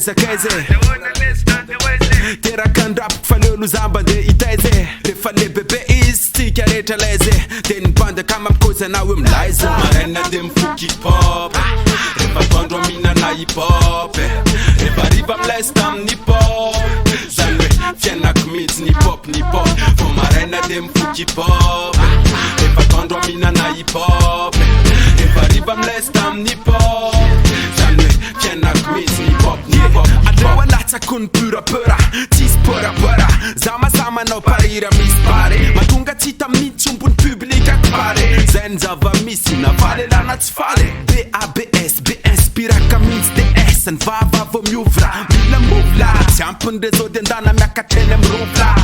kaiza tera kan rap falelo zamba de itaize refa le bebe istika rehetra laize de ny banda ka mamikoza nawe milaiza marena de mifoky hip-hop refa tandro aminana hip-hop refa riva milaisa tamin'ny hip-hop zany hoe fiainako mihitsy ny hip-hop vo marena de mifoky hip-hop refa tandro aminana hip-hop refa riva milaisa tamin'ny hip-hop zany hoe fiainako mihitsy ny hip-hop andreo alatsako ny purapura tsisy purapura zamasama nao parira misy pare matonga tsy hita mitsompony publika pare zay ny zava-misy navaly lana tsy faly BABS inspiraka mihitsy DS ny vava vo miovra mila movla tsy ampiny réseau de andana miakatreny amirovla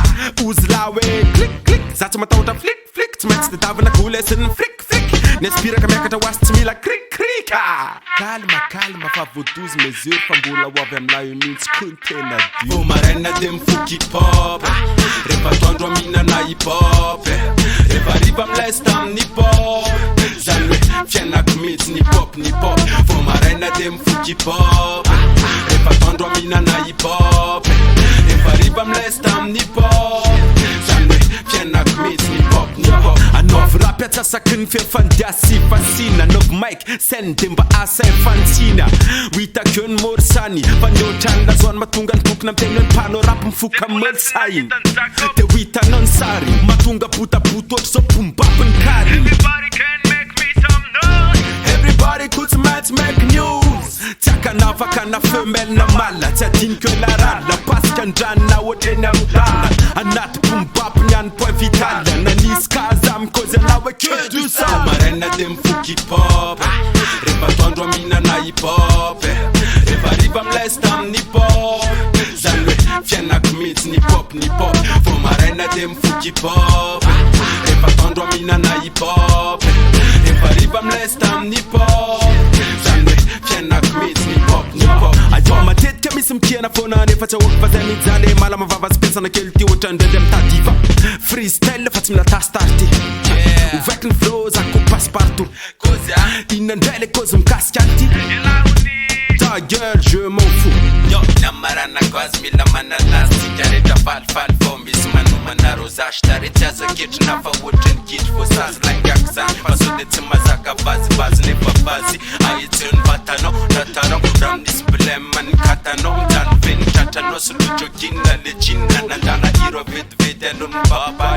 ozy la hoe clic za tsy matahotra flik tsy maintsy tetavina kolesiny frik niaspiraka miakatra hoasy tsy mila krikrika kalma fa voadozy mesure fa mbola hoavy amilahy mihitsy kontena vo marena de mifoky hip-hop refa toandro aminana hip-hop refa riva milaisa tamin'ny hip-hop zany hoe fiainako mihitsy ny hip-hop vo marena de mifoky hip-hop refa toandro aminana hip-hop refa riva milaisa tamin'ny hip-hop zany hoe fiainako mihitsy ny hip-hop anaovy rapy atsasaky ny fifandiasy fasina anaovy mike sen de mba asa fantsina hoitakeo ny morisany fa niotrany lazoany matonga ny bokina amitenony mpano rapy mifoka molisainy de hoitanao ny sary matonga botabota ohatry zao bombapy ny kary everybody could match make news tsakana fakana femelle na mala tsy adinika la rala pasika andranona ohatreny amrala anaty bombapy niany point vital nanisy kaza mikozy anao hoe que du sang marena de mifoky hip-hop refa toandro aminana hip-hop refa riva milaisa tamin'ny hip-hop zany hoe fiainako mihitsy ny hip-hop vo marena de mifoky hip-hop refa toandro aminana hip-hop refa riva milaisa tamin'ny hip-hop zany hoe fiainako mihitsy ny hip-hop ajo matetika misy mikiana foana nefa tsy ahoky fa zay mijale malama vava sy pensana kely ty ohatra ndraindray mitadiva freestyle fa tsy mila tastarty ouvert ny flow zako passe partout inandray le cause mikasika ty ta gueule je m'en fous yo namarana koazy mila mananasika rehetra falifaly fô misy manomana rosage taretsy azaketrina fa ohatry ny kitry fô sazy laingako zany fa so de tsy mazaka vazivazy nefa vazy ahitsiriny vatanao ratarao raha misy blème ny katanao mijany ve ny tratranao sy lojokina le jinina nandana iro vetivety anao ny baba